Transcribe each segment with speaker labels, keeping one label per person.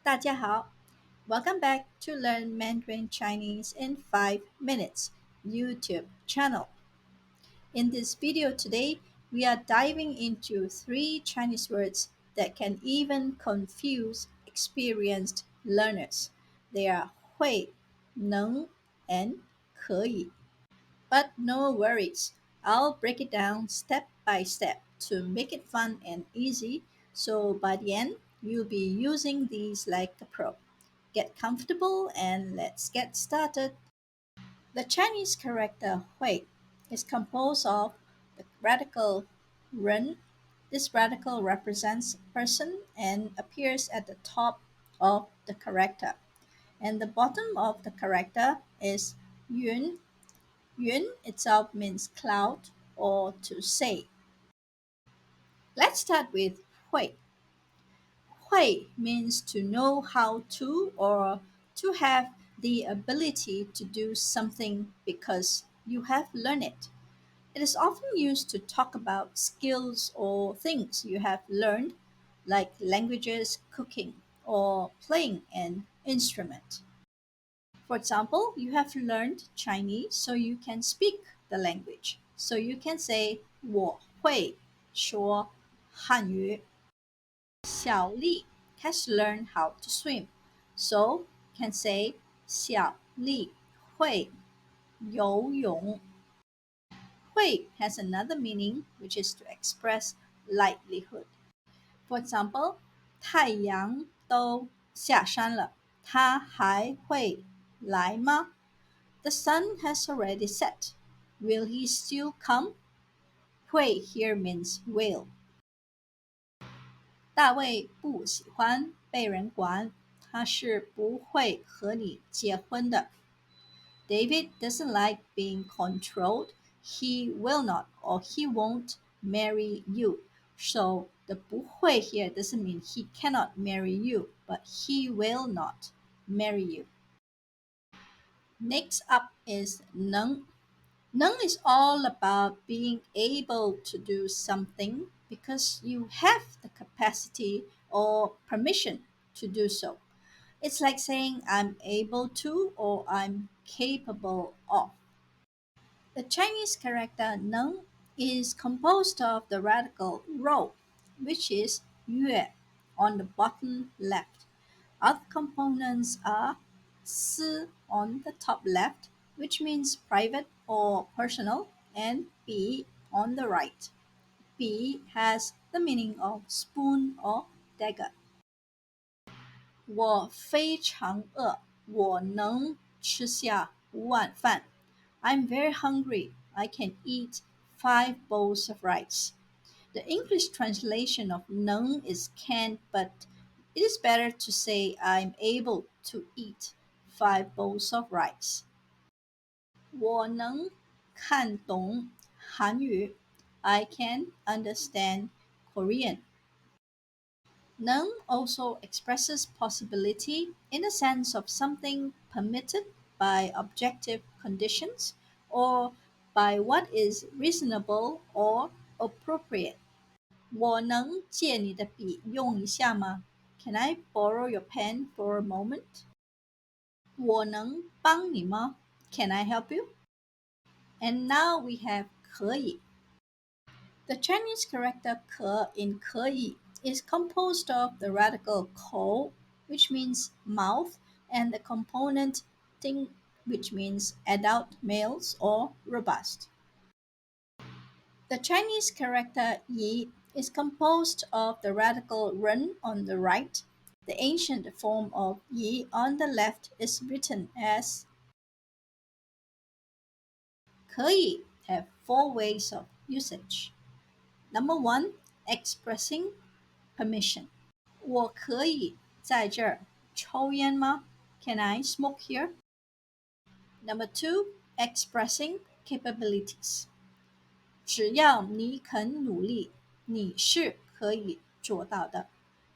Speaker 1: 大家好, welcome back to Learn Mandarin Chinese in 5 minutes YouTube channel. In this video today, we are diving into 3 Chinese words that can even confuse experienced learners. They are 会, 能, and 可以. But no worries, I'll break it down step by step to make it fun and easy, so by the end, you'll be using these like a pro. Get comfortable and let's get started. The Chinese character hui is composed of the radical ren. This radical represents person and appears at the top of the character. And the bottom of the character is yun. Yun itself means cloud or to say. Let's start with hui. Hui means to know how to or to have the ability to do something because you have learned it. It is often used to talk about skills or things you have learned, like languages, cooking, or playing an instrument. For example, you have learned Chinese so you can speak the language. So you can say 我会说汉语. Xiao Li has learned how to swim. So can say 小丽会游泳. Hui has another meaning, which is to express livelihood. For example, 太阳都下山了，它还会来吗? The sun has already set. Will he still come? Hui here means will. 大卫不喜欢被人管，他是不会和你结婚的。David doesn't like being controlled. He will not or he won't marry you. So the 不会 here doesn't mean he cannot marry you, but he will not marry you. Next up is 能. Neng is all about being able to do something because you have the capacity or permission to do so. It's like saying I'm able to or I'm capable of. The Chinese character neng is composed of the radical rou, which is yue on the bottom left. Other components are si on the top left, which means private or personal, and bi on the right. Bi has the meaning of spoon or dagger. 我非常饿，我能吃下5碗饭. I'm very hungry. I can eat 5 bowls of rice. The English translation of 能 is can, but it is better to say I'm able to eat 5 bowls of rice. 我能看懂韩语. I can understand Korean. Neng also expresses possibility in the sense of something permitted by objective conditions or by what is reasonable or appropriate. 我能借你的笔用一下吗? Can I borrow your pen for a moment? 我能帮你吗? Can I help you? And now we have 可以. The Chinese character 可 in 可以 is composed of the radical 口, which means mouth, and the component 丁, which means adult males or robust. The Chinese character yi is composed of the radical ren on the right. The ancient form of yi on the left is written as 可以 have 4 ways of usage. Number 1, expressing permission. 我可以在这儿抽烟吗? Can I smoke here? Number 2, expressing capabilities. 只要你肯努力，你是可以做到的.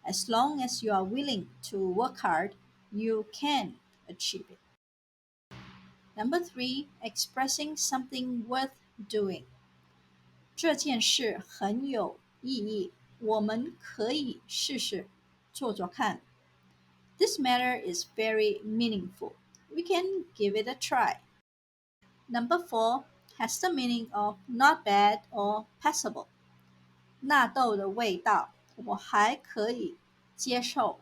Speaker 1: As long as you are willing to work hard, you can achieve it. Number 3, expressing something worth doing. 这件事很有意义，我们可以试试做做看. This matter is very meaningful. We can give it a try. Number 4 has the meaning of not bad or passable. 纳豆的味道我还可以接受。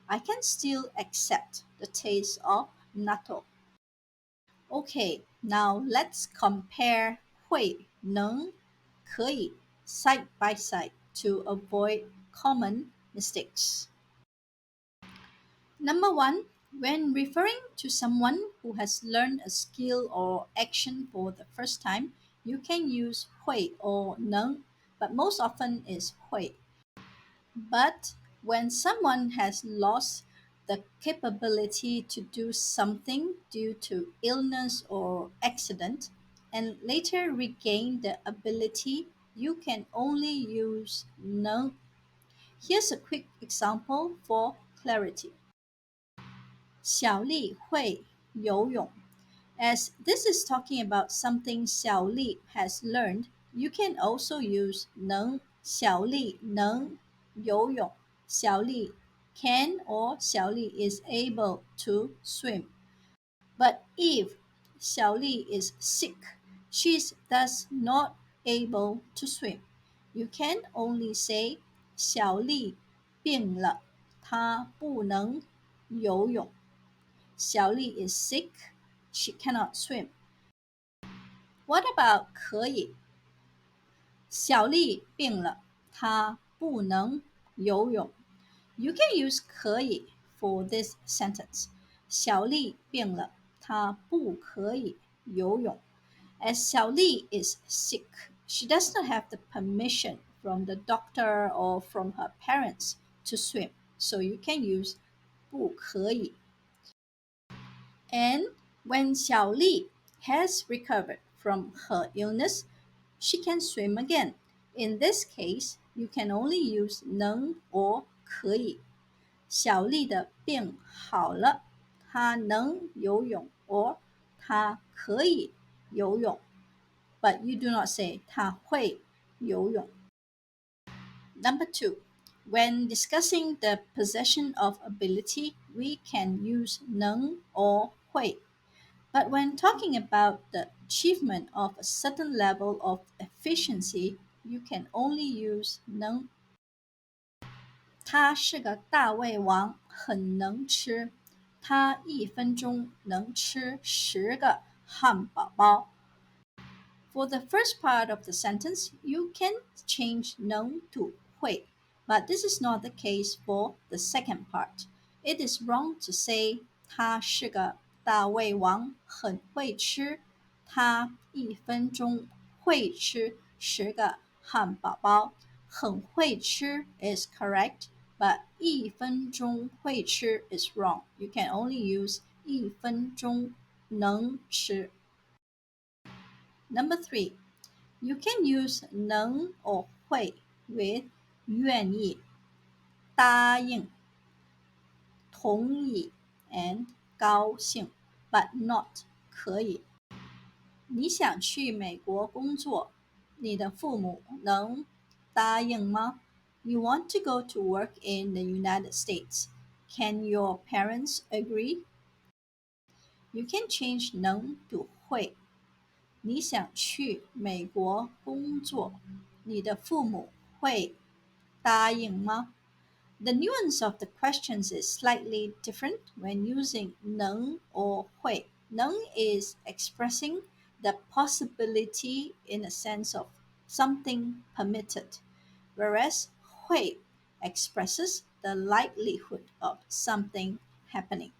Speaker 1: I can still accept the taste of natto. Okay, now let's compare 会、能、可以 side by side to avoid common mistakes. Number 1, when referring to someone who has learned a skill or action for the first time, you can use 会 or 能, but most often is 会. But when someone has lost the capability to do something due to illness or accident and later regain the ability, you can only use 能. Here's a quick example for clarity. 小丽会游泳. As this is talking about something 小丽 has learned, you can also use 能小丽能游泳小丽 can or 小丽 is able to swim. But if 小丽 is sick, she is thus not able to swim. You can only say 小丽病了，她不能游泳。小丽 is sick, she cannot swim. What about 可以？小丽病了，她不能游泳。You can use 可以 for this sentence. 小丽病了，她不可以游泳。As 小丽 is sick, she does not have the permission from the doctor or from her parents to swim, so you can use 不可以。And when 小丽 has recovered from her illness, she can swim again. In this case, you can only use 能 or 可以。小丽的病好了，她能游泳 or 她可以游泳。But you do not say 她会游泳。Number 2, when discussing the possession of ability, we can use 能 or 会. But when talking about the achievement of a certain level of efficiency, you can only use 能。他是个大胃王，很能吃。他1分钟能吃10个汉堡包。For the first part of the sentence, you can change 能 to 会, but this is not the case for the second part. It is wrong to say 他是个大胃王，很会吃。他1分钟会吃10个汉堡包。很会吃 is correct, but 1分钟会吃 is wrong. You can only use 1分钟能吃。Number 3, you can use 能 or 会 with 愿意、答应、同意 and 高兴 but not 可以。你想去美国工作，你的父母能答应吗？ You want to go to work in the United States. Can your parents agree? You can change 能 to 会。你想去美国工作，你的父母会答应吗？ The nuance of the questions is slightly different when using 能 or 会。能 is expressing the possibility in a sense of something permitted, whereas 会 expresses the likelihood of something happening.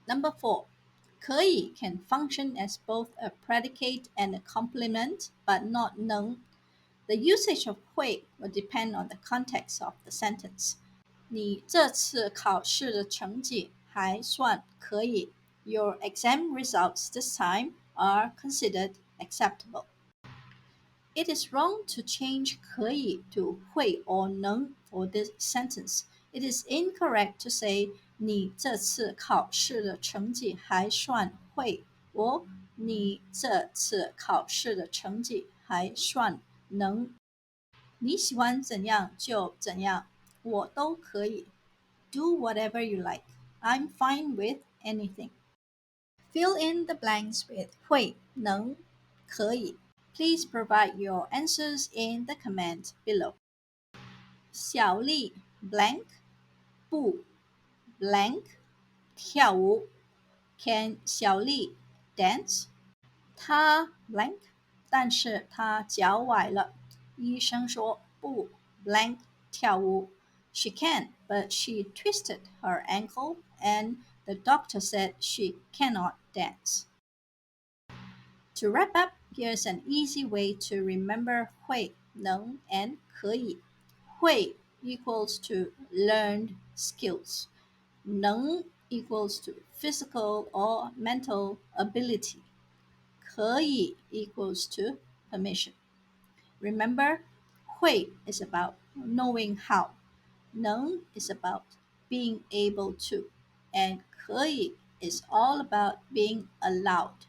Speaker 1: Number 4, 可以 can function as both a predicate and a complement, but not 能. The usage of 会 will depend on the context of the sentence. 你这次考试的成绩还算可以。Your exam results this time are considered acceptable. It is wrong to change 可以 to 会 or 能 for this sentence. It is incorrect to say 你这次考试的成绩还算会 or 你这次考试的成绩还算能。你喜欢怎样就怎样，我都可以。Do whatever you like. I'm fine with anything. Fill in the blanks with 会,能,可以. Please provide your answers in the comment below. 小丽 blank 不 blank 跳舞 Can 小丽 dance? 她 blank 但是她脚崴了，医生说不 blank 跳舞。She can, but she twisted her ankle and the doctor said she cannot dance. To wrap up, here's an easy way to remember 会, 能, and 可以. 会 equals to learned skills. 能 equals to physical or mental ability. 可以 equals to permission. Remember, 会 is about knowing how. 能 is about being able to. And 可以 is all about being allowed.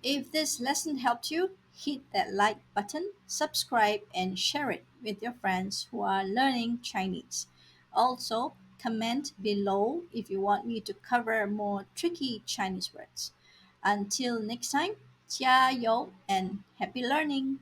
Speaker 1: If this lesson helped you, hit that like button, subscribe, and share it with your friends who are learning Chinese. Also, comment below if you want me to cover more tricky Chinese words. Until next time, 加油 and happy learning!